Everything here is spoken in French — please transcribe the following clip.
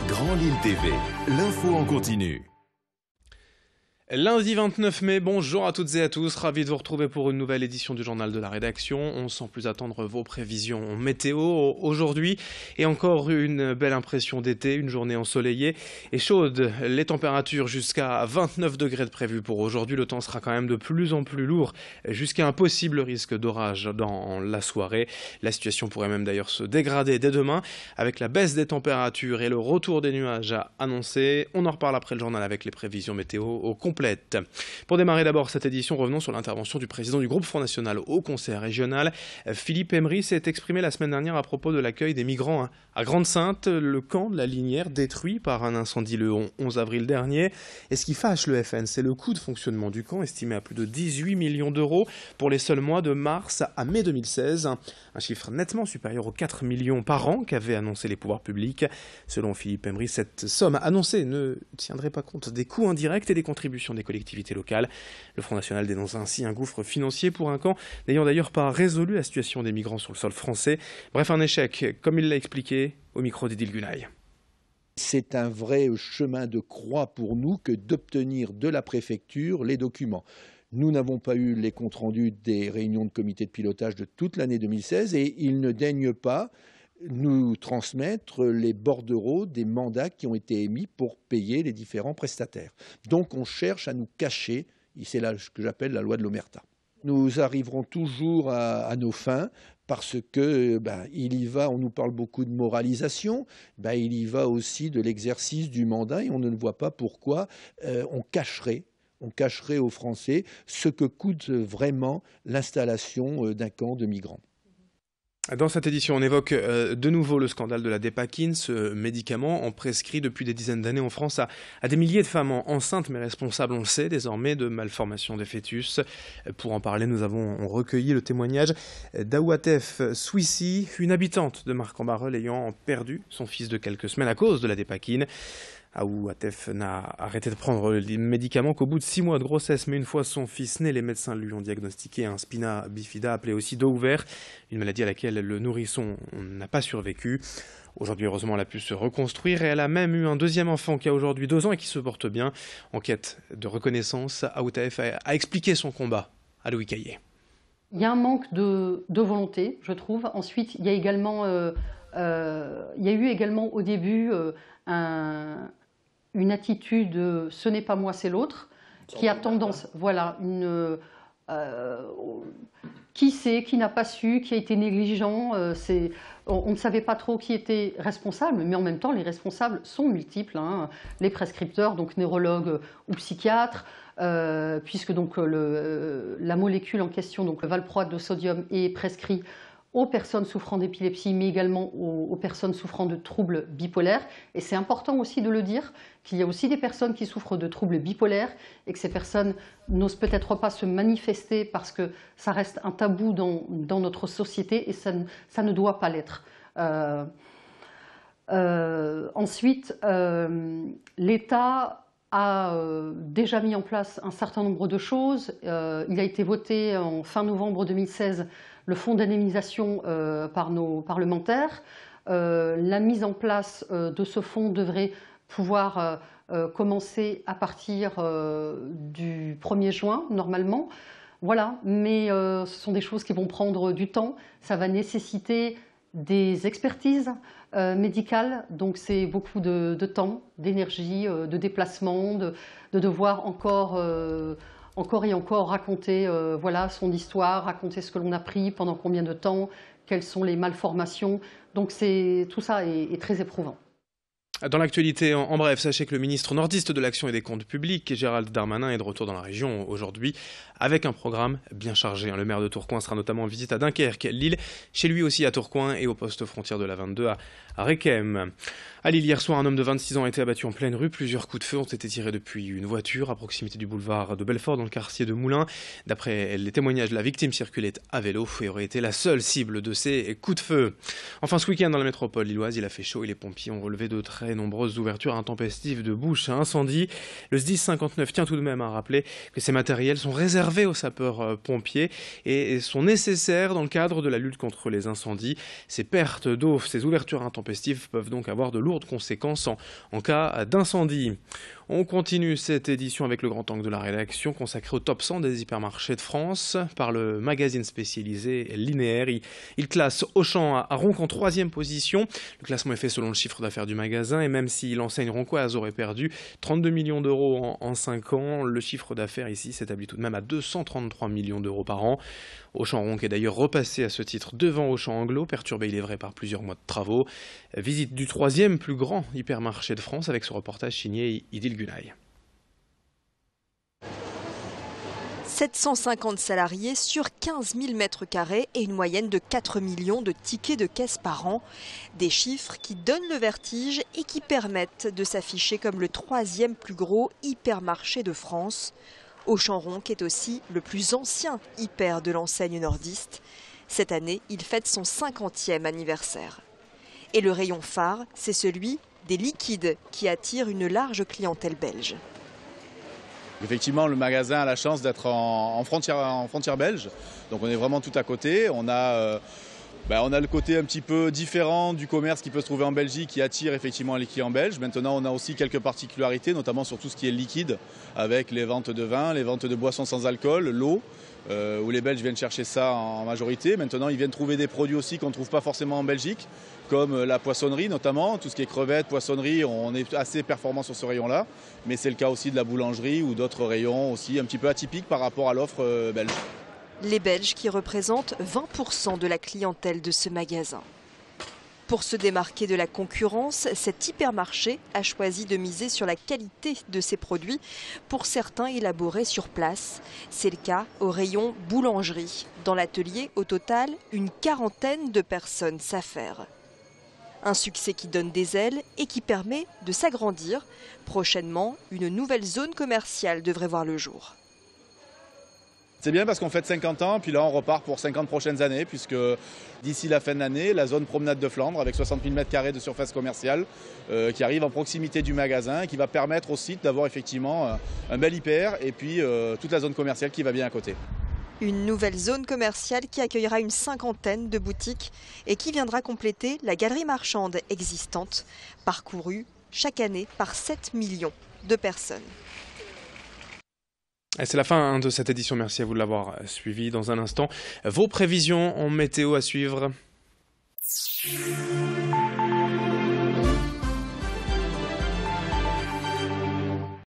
Grand Lille TV, l'info en continu. Lundi 29 mai, bonjour à toutes et à tous, ravi de vous retrouver pour une nouvelle édition du journal de la rédaction. On sans plus attendre vos prévisions météo aujourd'hui et encore une belle impression d'été, une journée ensoleillée et chaude. Les températures jusqu'à 29 degrés de prévu pour aujourd'hui. Le temps sera quand même de plus en plus lourd jusqu'à un possible risque d'orage dans la soirée. La situation pourrait même d'ailleurs se dégrader dès demain avec la baisse des températures et le retour des nuages annoncés. On en reparle après le journal avec les prévisions météo au complet. Pour démarrer d'abord cette édition, revenons sur l'intervention du président du groupe Front National au Conseil régional. Philippe Aymery s'est exprimé la semaine dernière à propos de l'accueil des migrants à Grande-Synthe, le camp de la Linière détruit par un incendie le 11 avril dernier. Et ce qui fâche le FN, c'est le coût de fonctionnement du camp, estimé à plus de 18 millions d'euros pour les seuls mois de mars à mai 2016. Un chiffre nettement supérieur aux 4 millions par an qu'avaient annoncé les pouvoirs publics. Selon Philippe Aymery, cette somme annoncée ne tiendrait pas compte des coûts indirects et des contributions des collectivités locales. Le Front National dénonce ainsi un gouffre financier pour un camp n'ayant d'ailleurs pas résolu la situation des migrants sur le sol français. Bref, un échec, comme il l'a expliqué au micro d'Idil Gunaï. C'est un vrai chemin de croix pour nous que d'obtenir de la préfecture les documents. Nous n'avons pas eu les comptes rendus des réunions de comité de pilotage de toute l'année 2016 et ils ne daignent pas nous transmettre les bordereaux des mandats qui ont été émis pour payer les différents prestataires. Donc on cherche à nous cacher, c'est là ce que j'appelle la loi de l'omerta. Nous arriverons toujours à nos fins parce que il y va, on nous parle beaucoup de moralisation, il y va aussi de l'exercice du mandat et on ne voit pas pourquoi on cacherait aux Français ce que coûte vraiment l'installation d'un camp de migrants. Dans cette édition, on évoque de nouveau le scandale de la Dépakine, ce médicament en prescrit depuis des dizaines d'années en France à des milliers de femmes enceintes, mais responsables, on le sait, désormais de malformations des fœtus. Pour en parler, nous avons recueilli le témoignage d'Aouatef Souissi, une habitante de Marc-en-Barœul ayant perdu son fils de quelques semaines à cause de la Dépakine. Aouatef n'a arrêté de prendre les médicaments qu'au bout de 6 mois de grossesse. Mais une fois son fils né, les médecins lui ont diagnostiqué un spina bifida, appelé aussi dos ouvert, une maladie à laquelle le nourrisson n'a pas survécu. Aujourd'hui, heureusement, elle a pu se reconstruire et elle a même eu un deuxième enfant qui a aujourd'hui 2 ans et qui se porte bien. En quête de reconnaissance, Aouatef a expliqué son combat à Louis Caillé. Il y a un manque de volonté, je trouve. Ensuite, il y a eu également au début une attitude « ce n'est pas moi, c'est l'autre » qui a tendance, voilà, qui sait, qui n'a pas su, qui a été négligent. On ne savait pas trop qui était responsable, mais en même temps, les responsables sont multiples. Les prescripteurs, donc neurologues ou psychiatres, puisque donc la molécule en question, donc le valproate de sodium, est prescrit aux personnes souffrant d'épilepsie, mais également aux personnes souffrant de troubles bipolaires. Et c'est important aussi de le dire, qu'il y a aussi des personnes qui souffrent de troubles bipolaires et que ces personnes n'osent peut-être pas se manifester parce que ça reste un tabou dans notre société et ça ne doit pas l'être. Ensuite, l'État a déjà mis en place un certain nombre de choses. Il a été voté en fin novembre 2016 le fonds d'indemnisation par nos parlementaires. La mise en place de ce fonds devrait pouvoir commencer à partir du 1er juin, normalement. Voilà, mais ce sont des choses qui vont prendre du temps. Ça va nécessiter des expertises médicales, donc c'est beaucoup de temps, d'énergie, de déplacement, de devoir encore et encore raconter voilà, son histoire, raconter ce que l'on a pris, pendant combien de temps, quelles sont les malformations. Donc tout ça est très éprouvant. Dans l'actualité, en bref, sachez que le ministre nordiste de l'Action et des Comptes Publics, Gérald Darmanin, est de retour dans la région aujourd'hui avec un programme bien chargé. Le maire de Tourcoing sera notamment en visite à Dunkerque, Lille, chez lui aussi à Tourcoing et au poste frontière de la 22 à Requem. À Lille, hier soir, un homme de 26 ans a été abattu en pleine rue. Plusieurs coups de feu ont été tirés depuis une voiture à proximité du boulevard de Belfort dans le quartier de Moulins. D'après les témoignages, la victime circulait à vélo et aurait été la seule cible de ces coups de feu. Enfin, ce week-end dans la métropole lilloise, il a fait chaud et les pompiers ont relevé de très les nombreuses ouvertures intempestives de bouches à incendie. Le SDIS 59 tient tout de même à rappeler que ces matériels sont réservés aux sapeurs-pompiers et sont nécessaires dans le cadre de la lutte contre les incendies. Ces pertes d'eau, ces ouvertures intempestives peuvent donc avoir de lourdes conséquences en cas d'incendie. On continue cette édition avec le grand angle de la rédaction consacré au top 100 des hypermarchés de France par le magazine spécialisé Linéaire. Il classe Auchan à Ronc en 3e position. Le classement est fait selon le chiffre d'affaires du magasin et même si l'enseigne roncoise aurait perdu 32 millions d'euros en 5 ans, le chiffre d'affaires ici s'établit tout de même à 233 millions d'euros par an. Auchan Ronc est d'ailleurs repassé à ce titre devant Auchan Anglo, perturbé il est vrai par plusieurs mois de travaux. Visite du 3e plus grand hypermarché de France avec ce reportage signé Idil Gunay. 750 salariés sur 15 000 mètres carrés et une moyenne de 4 millions de tickets de caisse par an. Des chiffres qui donnent le vertige et qui permettent de s'afficher comme le 3e plus gros hypermarché de France. Auchan Ronc est aussi le plus ancien hyper de l'enseigne nordiste. Cette année, il fête son 50e anniversaire. Et le rayon phare, c'est celui des liquides qui attire une large clientèle belge. Effectivement, le magasin a la chance d'être en frontière belge, donc on est vraiment tout à côté. On a le côté un petit peu différent du commerce qui peut se trouver en Belgique qui attire effectivement les clients belges. Maintenant, on a aussi quelques particularités, notamment sur tout ce qui est liquide, avec les ventes de vin, les ventes de boissons sans alcool, l'eau, où les Belges viennent chercher ça en majorité. Maintenant, ils viennent trouver des produits aussi qu'on ne trouve pas forcément en Belgique, comme la poissonnerie notamment, tout ce qui est crevettes, poissonnerie, on est assez performant sur ce rayon-là. Mais c'est le cas aussi de la boulangerie ou d'autres rayons aussi un petit peu atypiques par rapport à l'offre belge. Les Belges qui représentent 20% de la clientèle de ce magasin. Pour se démarquer de la concurrence, cet hypermarché a choisi de miser sur la qualité de ses produits, pour certains élaborés sur place. C'est le cas au rayon boulangerie. Dans l'atelier, au total, une 40aine de personnes s'affairent. Un succès qui donne des ailes et qui permet de s'agrandir. Prochainement, une nouvelle zone commerciale devrait voir le jour. C'est bien parce qu'on fête 50 ans, puis là on repart pour 50 prochaines années, puisque d'ici la fin de l'année, la zone promenade de Flandre, avec 60 000 m² de surface commerciale, qui arrive en proximité du magasin, et qui va permettre au site d'avoir effectivement un bel hyper, et puis toute la zone commerciale qui va bien à côté. Une nouvelle zone commerciale qui accueillera une 50aine de boutiques et qui viendra compléter la galerie marchande existante, parcourue chaque année par 7 millions de personnes. C'est la fin de cette édition, merci à vous de l'avoir suivi. Dans un instant, vos prévisions en météo à suivre.